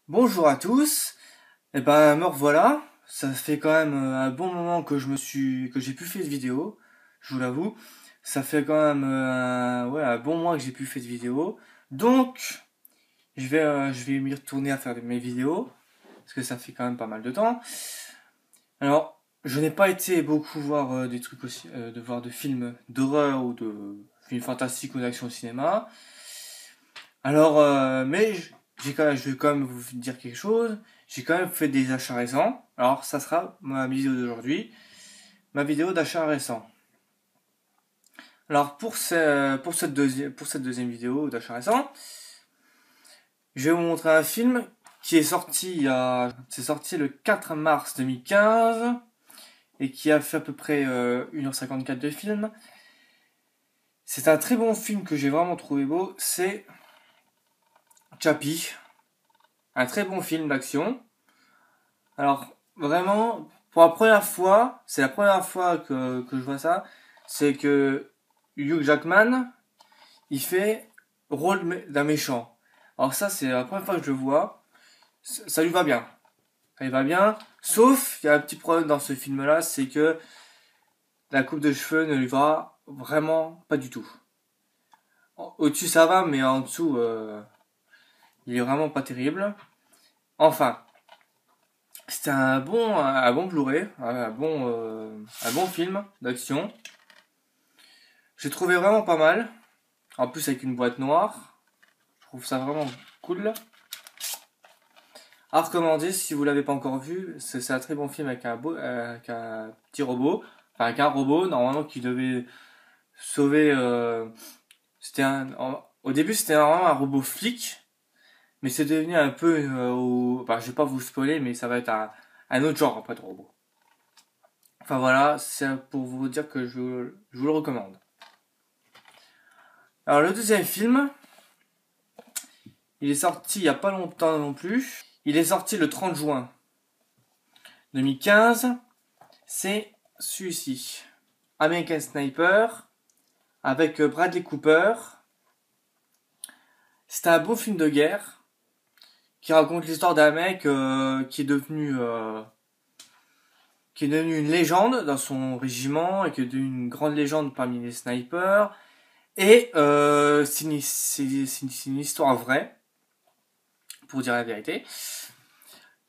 Bonjour à tous. Et ben me revoilà. Ça fait quand même un bon moment que j'ai pu faire de vidéo. Je vous l'avoue. Ça fait quand même un bon mois que j'ai pu faire de vidéo. Donc je vais m'y retourner à faire mes vidéos parce que ça fait quand même pas mal de temps. Alors je n'ai pas été beaucoup voir des trucs aussi, de voir de films d'horreur ou de films fantastiques ou d'action au cinéma. Alors, je vais quand même vous dire quelque chose. J'ai quand même fait des achats récents. Alors, ça sera ma vidéo d'aujourd'hui. Ma vidéo d'achat récent. Alors, pour cette deuxième vidéo d'achat récent, je vais vous montrer un film qui est sorti c'est sorti le 4 mars 2015 et qui a fait à peu près 1h54 de film. C'est un très bon film que j'ai vraiment trouvé beau. C'est Chappie. Un très bon film d'action. Alors, vraiment, pour la première fois, c'est la première fois que je vois ça, c'est que Hugh Jackman, il fait rôle d'un méchant. Alors ça, c'est la première fois que je le vois. Ça lui va bien. Ça lui va bien. Sauf, il y a un petit problème dans ce film-là, c'est que la coupe de cheveux ne lui va vraiment pas du tout. Au-dessus, ça va, mais en dessous, il est vraiment pas terrible. Enfin, c'était un bon Blu-ray, un bon film d'action. J'ai trouvé vraiment pas mal. En plus avec une boîte noire. Je trouve ça vraiment cool. À recommander si vous l'avez pas encore vu. C'est un très bon film avec un petit robot. Enfin avec un robot normalement qui devait sauver. Au début c'était vraiment un robot flic. Mais c'est devenu un peu... je vais pas vous spoiler mais ça va être un autre genre après de robot. Enfin voilà, c'est pour vous dire que je vous le recommande. Alors le deuxième film, il est sorti il y a pas longtemps non plus. Il est sorti le 30 juin 2015. C'est celui-ci. American Sniper avec Bradley Cooper. C'est un beau film de guerre qui raconte l'histoire d'un mec qui est devenu une légende dans son régiment et qui est devenu une grande légende parmi les snipers. Et c'est une histoire vraie, pour dire la vérité.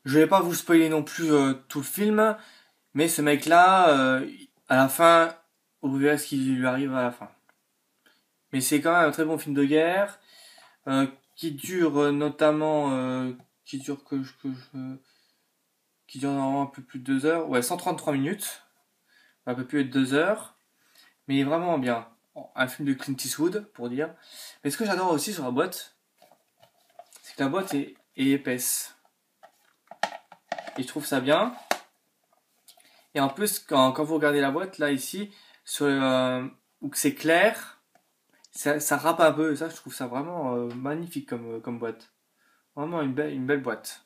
Je vais pas vous spoiler non plus tout le film, mais ce mec-là, à la fin, vous verrez ce qui lui arrive à la fin. Mais c'est quand même un très bon film de guerre qui dure qui dure qui dure normalement un peu plus de 2 heures, ouais 133 minutes, un peu plus de 2 heures, mais il est vraiment bien. Un film de Clint Eastwood pour dire. Mais ce que j'adore aussi sur la boîte, c'est que la boîte est épaisse. Et je trouve ça bien. Et en plus, quand vous regardez la boîte, là, ici, où c'est clair, ça râpe un peu. Et ça, je trouve ça vraiment magnifique comme boîte. Vraiment une belle boîte.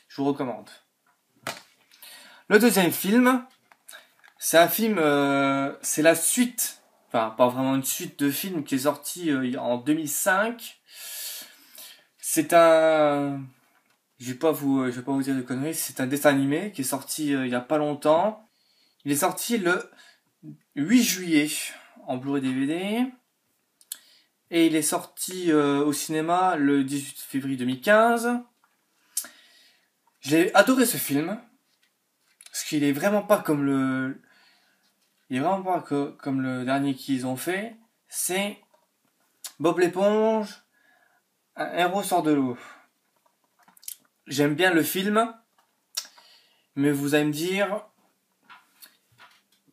Je vous recommande. Le deuxième film, c'est un film, c'est la suite, enfin, pas vraiment une suite de films qui est sorti en 2005. C'est un, je vais pas vous dire de conneries, c'est un dessin animé qui est sorti il y a pas longtemps. Il est sorti le 8 juillet en Blu-ray DVD et il est sorti au cinéma le 18 février 2015. J'ai adoré ce film parce qu'il est vraiment pas il est vraiment pas comme le dernier qu'ils ont fait. C'est Bob l'éponge, un héros sort de l'eau. J'aime bien le film, mais vous allez me dire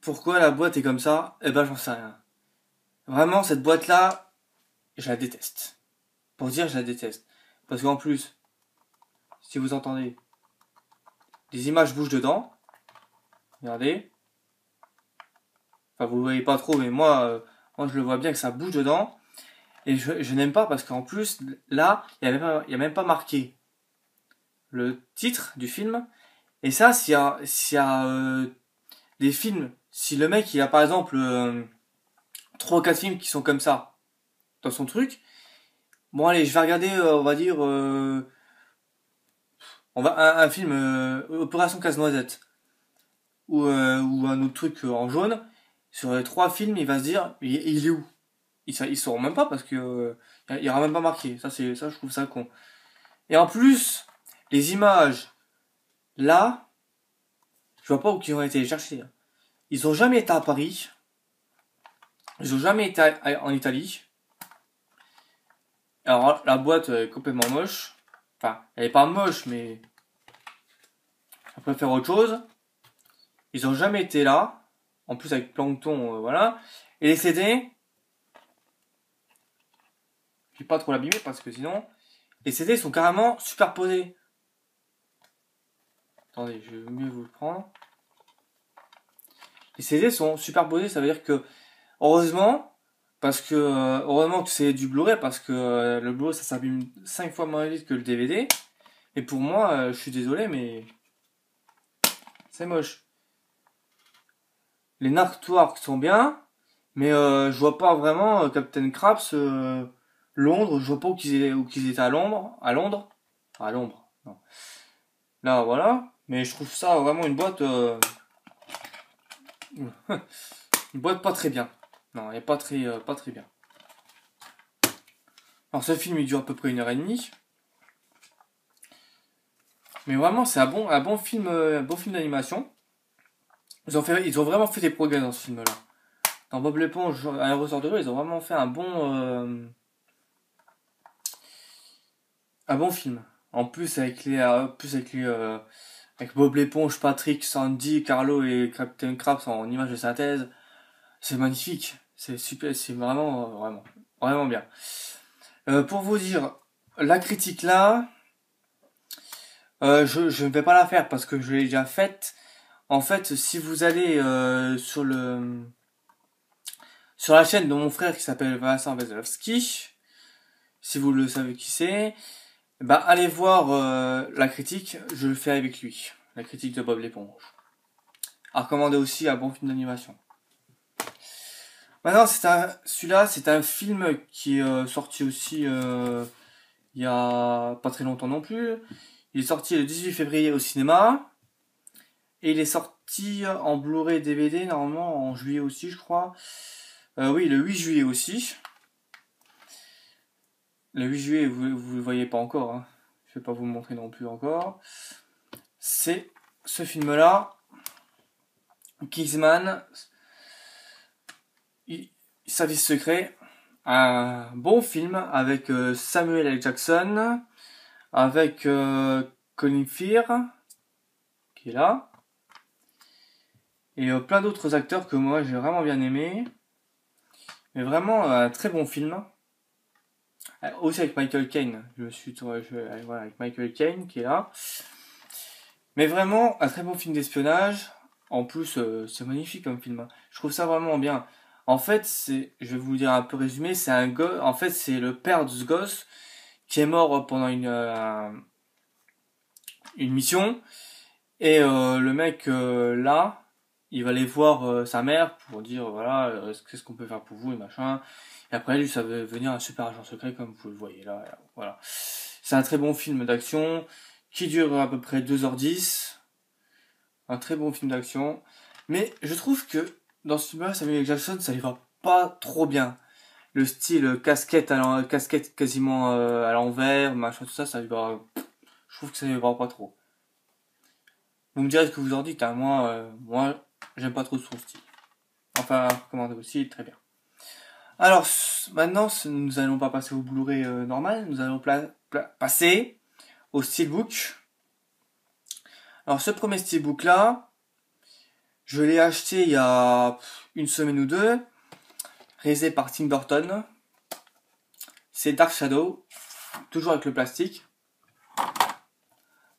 pourquoi la boîte est comme ça. Eh ben j'en sais rien. Vraiment cette boîte là, je la déteste. Pour dire je la déteste. Parce qu'en plus, si vous entendez, des images bougent dedans. Regardez. Enfin vous voyez pas trop, mais moi je le vois bien que ça bouge dedans. Et je n'aime pas parce qu'en plus, là, il y a même pas marqué le titre du film. Et ça, s'il y a des films, si le mec il a par exemple 3 ou 4 films qui sont comme ça dans son truc, bon allez, je vais regarder, on va dire On va un film Opération Casse-Noisette ou un autre truc en jaune. Sur les 3 films, il va se dire, il est où? Ils sauront même pas parce que il y aura même pas marqué. Ça, je trouve ça con. Et en plus, les images là, je vois pas où ils ont été les chercher. Ils ont jamais été à Paris. Ils ont jamais été en Italie. Alors la boîte est complètement moche. Enfin, elle est pas moche, mais on peut faire autre chose. Ils ont jamais été là. En plus avec Plankton, voilà. Et les CD, je vais pas trop l'abîmer parce que sinon, les CD sont carrément superposés. Attendez, je vais mieux vous le prendre. Les CD sont superposés, ça veut dire que heureusement, parce que heureusement que c'est du Blu-ray, parce que le Blu-ray ça s'abîme 5 fois moins vite que le DVD. Et pour moi, je suis désolé, mais c'est moche. Les Narctoirs sont bien, mais je vois pas vraiment Captain Craps, Londres, je vois pas où qu'ils étaient à Londres, à Londres, non. Là, voilà. Mais je trouve ça vraiment une boîte, une boîte pas très bien. Non, elle est pas très bien. Alors ce film il dure à peu près 1h30. Mais vraiment c'est un bon film d'animation. Ils ont vraiment fait des progrès dans ce film-là. Dans Bob l'éponge, à un ressort de l'eau, ils ont vraiment fait un bon film. En plus avec Bob l'éponge, Patrick, Sandy, Carlo et Captain Krabs en image de synthèse, c'est magnifique. C'est super, c'est vraiment bien. Pour vous dire, la critique là, je ne vais pas la faire parce que je l'ai déjà faite. En fait, si vous allez sur la chaîne de mon frère qui s'appelle Vincent Vezovski, si vous le savez qui c'est, bah allez voir la critique, je le fais avec lui, la critique de Bob l'éponge. À recommander aussi un bon film d'animation. Maintenant, celui-là, c'est un film qui est sorti aussi il y a pas très longtemps non plus. Il est sorti le 18 février au cinéma. Et il est sorti en Blu-ray DVD, normalement en juillet aussi, je crois. Oui, le 8 juillet aussi. Le 8 juillet, vous le voyez pas encore. Hein. Je vais pas vous le montrer non plus encore. C'est ce film-là. Kingsman. Service secret. Un bon film avec Samuel L. Jackson. Avec Colin Firth. Qui est là. Et plein d'autres acteurs que moi j'ai vraiment bien aimé. Mais vraiment un très bon film. Aussi avec Michael Caine. Voilà, avec Michael Caine qui est là. Mais vraiment un très bon film d'espionnage. En plus, c'est magnifique comme film. Je trouve ça vraiment bien. En fait, je vais vous dire un peu résumé, c'est un gosse. En fait, c'est le père de ce gosse qui est mort pendant une mission. Et le mec là, il va aller voir sa mère pour dire voilà, qu'est-ce qu'on peut faire pour vous et machin. Et après lui ça va venir un super agent secret comme vous le voyez là, voilà. C'est un très bon film d'action qui dure à peu près 2h10. Un très bon film d'action. Mais je trouve que dans ce film-là, Samuel L. Jackson, ça lui va pas trop bien. Le style casquette quasiment à l'envers, machin, tout ça, ça lui va. Je trouve que ça lui va pas trop. Vous me direz ce que vous en dites, hein. Moi, j'aime pas trop son style. Enfin, recommandé aussi, très bien. Alors, maintenant, nous allons pas passer au Blu-ray normal, nous allons passer au Steelbook. Alors, ce premier Steelbook là, je l'ai acheté il y a une semaine ou deux, réalisé par Tim Burton. C'est Dark Shadow, toujours avec le plastique.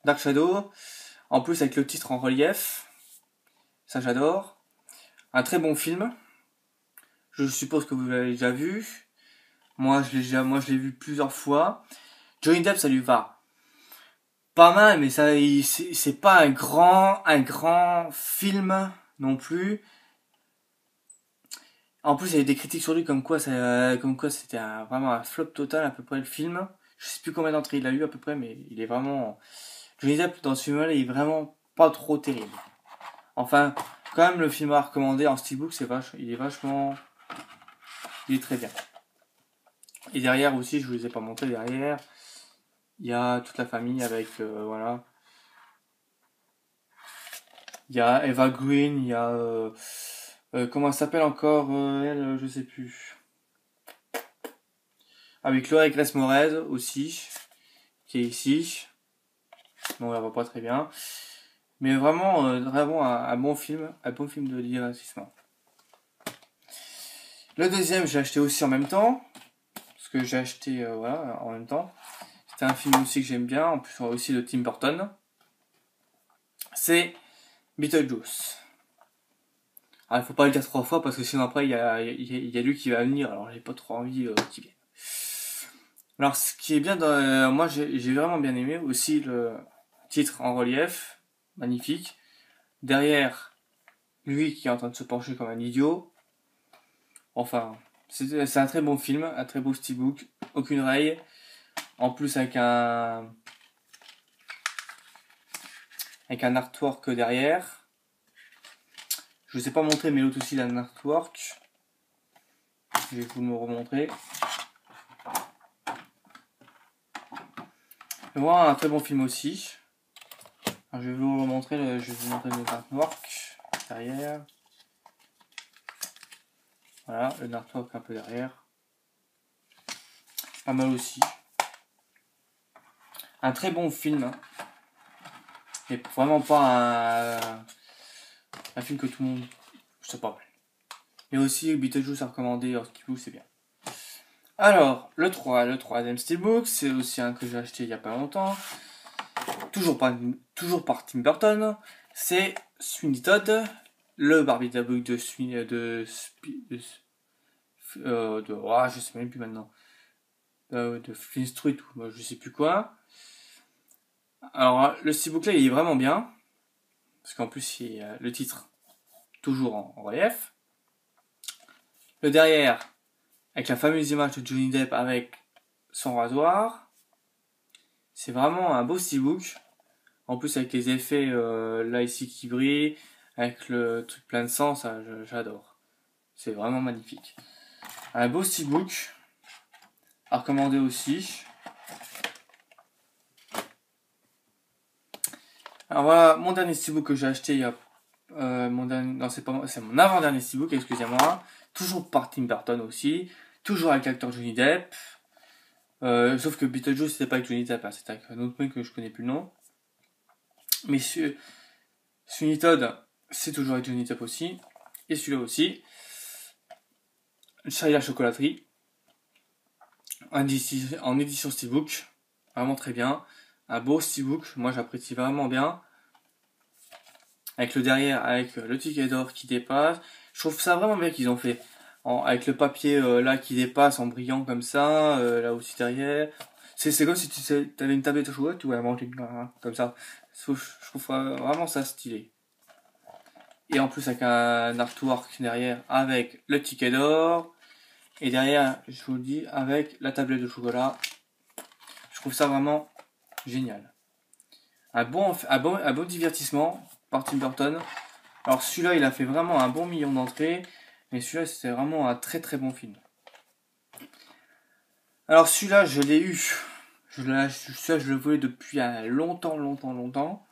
Dark Shadow, en plus avec le titre en relief. Ça, j'adore. Un très bon film. Je suppose que vous l'avez déjà vu. Moi, je l'ai vu plusieurs fois. Johnny Depp, ça lui va pas mal, mais c'est pas un grand film non plus. En plus, il y avait des critiques sur lui comme quoi c'était vraiment un flop total à peu près le film. Je sais plus combien d'entrées il a eu à peu près, mais il est vraiment Johnny Depp dans ce film-là, il est vraiment pas trop terrible. Enfin, quand même, le film à recommander en steelbook, il est très bien. Et derrière aussi, je vous les ai pas montré, derrière, il y a toute la famille avec, voilà. Il y a Eva Green, il y a, comment elle s'appelle encore, elle, je sais plus. Avec Chloé Grace Moretz aussi, qui est ici. Bon, on la voit pas très bien. Mais vraiment, vraiment un bon film de divertissement. Le deuxième, j'ai acheté aussi en même temps. Parce que j'ai acheté, voilà, en même temps. C'est un film aussi que j'aime bien, en plus aussi de Tim Burton. C'est Beetlejuice. Alors, il faut pas le dire 3 fois parce que sinon après il y a lui qui va venir, alors j'ai pas trop envie qu'il vienne. Alors ce qui est bien moi j'ai vraiment bien aimé aussi le titre en relief, magnifique. Derrière, lui qui est en train de se pencher comme un idiot. Enfin, c'est un très bon film, un très beau steelbook, aucune raille. En plus avec un artwork derrière. Je vous ai pas montré, mais l'autre aussi il a un artwork. Je vais vous le remontrer. Voilà, un très bon film aussi. Alors, je vais vous montrer le artwork derrière. Voilà, le artwork un peu derrière. Pas mal aussi. Un très bon film. Hein. Mais vraiment pas un film que tout le monde... C'est pas mal. Mais aussi Beetlejuice à recommander, Housekeeping, c'est bien. Alors, le troisième steelbook, c'est aussi un que j'ai acheté il y a pas longtemps. Toujours par Tim Burton. C'est Sweeney Todd, le Barbie Book de Sweeney, je sais même plus maintenant. De Flint Street ou je sais plus quoi. Alors, le steelbook là, il est vraiment bien. Parce qu'en plus, il y a le titre toujours en relief. Le derrière, avec la fameuse image de Johnny Depp avec son rasoir. C'est vraiment un beau steelbook. En plus, avec les effets là ici qui brillent, avec le truc plein de sang, ça j'adore. C'est vraiment magnifique. Un beau steelbook à recommander aussi. Alors voilà, mon dernier steelbook que j'ai acheté il y a c'est mon avant-dernier steelbook, excusez-moi. Toujours par Tim Burton aussi, toujours avec l'acteur Johnny Depp. Sauf que Beetlejuice c'était pas avec Johnny Depp, hein, c'était avec un autre mec que je connais plus le nom. Mais Sweeney Todd, c'est toujours avec Johnny Depp aussi. Et celui-là aussi. Charlie la chocolaterie. En édition steelbook. Vraiment très bien. Un beau steelbook. Moi j'apprécie vraiment bien. Avec le derrière, avec le ticket d'or qui dépasse. Je trouve ça vraiment bien qu'ils ont fait. Avec le papier là qui dépasse en brillant comme ça. Là aussi derrière. C'est comme si tu avais une tablette de chocolat, tu voulais manger comme ça. Je trouve vraiment ça stylé. Et en plus avec un artwork derrière avec le ticket d'or. Et derrière, je vous le dis, avec la tablette de chocolat. Je trouve ça vraiment génial. Un bon divertissement par Tim Burton. Alors celui-là, il a fait vraiment un bon million d'entrées. Mais celui-là, c'était vraiment un très très bon film. Alors celui-là, je l'ai eu. Celui-là, je le voulais depuis longtemps.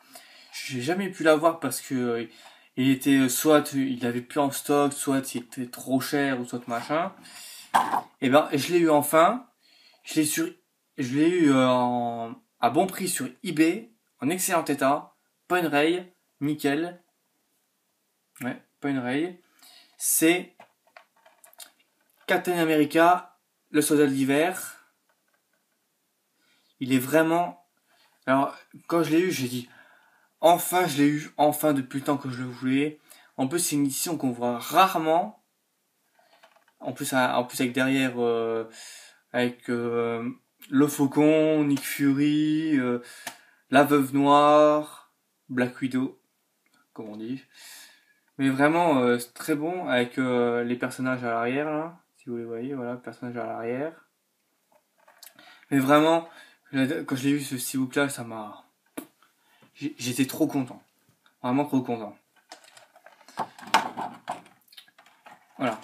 J'ai jamais pu l'avoir parce que il était soit il avait plus en stock, soit il était trop cher ou soit machin. Et ben je l'ai eu enfin. Je l'ai eu à bon prix sur eBay, en excellent état, pas une raye, nickel. Ouais, pas une raye. C'est Captain America, le soldat de l'hiver. Il est vraiment... Alors, quand je l'ai eu, j'ai dit, enfin, je l'ai eu, enfin, depuis le temps que je le voulais. En plus, c'est une édition qu'on voit rarement. En plus avec derrière, avec le Faucon, Nick Fury, la Veuve Noire, Black Widow, comme on dit. Mais vraiment, c'est très bon avec les personnages à l'arrière, là. Si vous les voyez, voilà, personnages à l'arrière. Mais vraiment, quand je l'ai vu ce steelbook là, ça m'a j'étais trop content. Vraiment trop content. Voilà.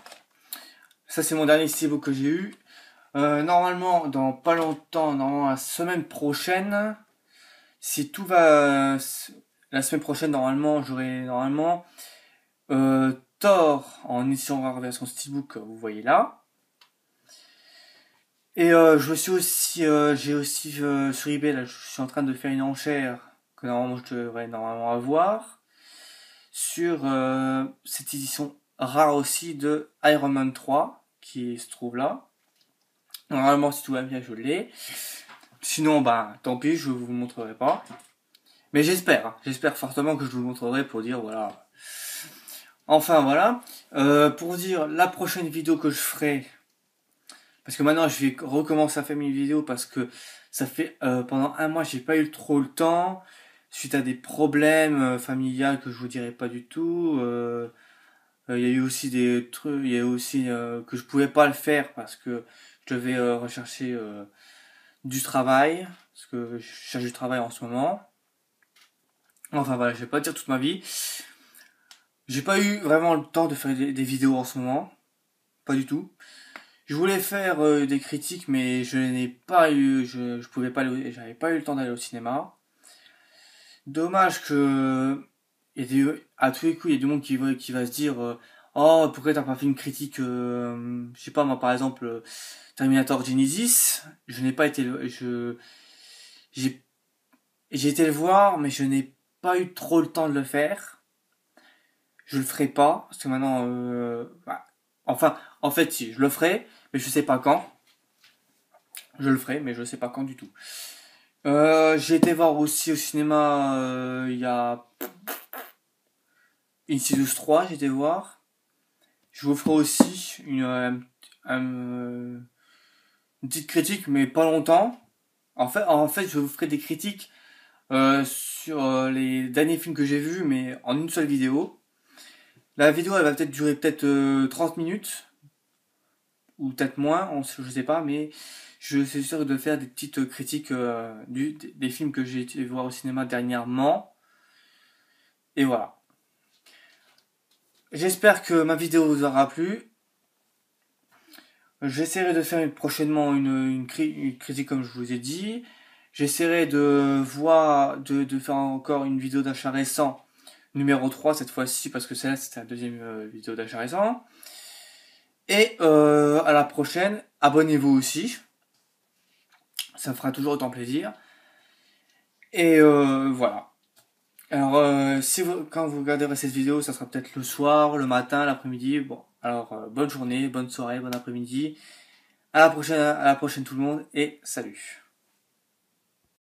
Ça, c'est mon dernier steelbook que j'ai eu. Normalement, dans pas longtemps, normalement la semaine prochaine, si tout va... La semaine prochaine, normalement, j'aurai Thor en édition rare version steelbook, vous voyez là. Et je me suis aussi, j'ai aussi sur eBay, là, je suis en train de faire une enchère que normalement je devrais normalement avoir sur cette édition rare aussi de Iron Man 3 qui se trouve là. Normalement, si tout va bien, je l'ai. Sinon, bah, tant pis, je vous montrerai pas. Mais j'espère fortement que je vous montrerai pour dire voilà. Enfin voilà, pour dire la prochaine vidéo que je ferai, parce que maintenant je vais recommencer à faire mes vidéos parce que ça fait pendant un mois j'ai pas eu trop le temps suite à des problèmes familiales que je vous dirai pas du tout. Il y a eu aussi des trucs, il y a eu aussi que je pouvais pas le faire parce que je devais rechercher du travail, parce que je cherche du travail en ce moment. Enfin voilà, je vais pas dire toute ma vie. J'ai pas eu vraiment le temps de faire des vidéos en ce moment, pas du tout. Je voulais faire des critiques, mais je n'ai pas eu, je pouvais pas, j'avais pas eu le temps d'aller au cinéma. Dommage que à tous les coups, il y a du monde qui va se dire oh, pourquoi t'as pas fait une critique je sais pas moi, par exemple Terminator Genesis. Je n'ai pas été j'ai été le voir, mais je n'ai pas eu trop le temps de le faire. Je le ferai pas parce que maintenant bah, enfin en fait si je le ferai, mais je sais pas quand. Je le ferai, mais je sais pas quand du tout. J'ai été voir aussi au cinéma il y a Insidious 3, j'ai été voir. Je vous ferai aussi une petite critique, mais pas longtemps. En fait, je vous ferai des critiques sur les derniers films que j'ai vus, mais en une seule vidéo. La vidéo, elle va peut-être durer 30 minutes, ou peut-être moins, je sais pas, mais je suis sûr de faire des petites critiques des films que j'ai été voir au cinéma dernièrement. Et voilà. J'espère que ma vidéo vous aura plu. J'essaierai de faire prochainement une critique comme je vous ai dit. J'essaierai de faire encore une vidéo d'achat récent, numéro 3 cette fois-ci, parce que celle-là c'était la deuxième vidéo d'achat récent. Et à la prochaine, abonnez-vous aussi. Ça me fera toujours autant plaisir. Et voilà. Alors, quand vous regarderez cette vidéo, ça sera peut-être le soir, le matin, l'après-midi. Bon, alors, bonne journée, bonne soirée, bon après-midi. À la prochaine tout le monde, et salut.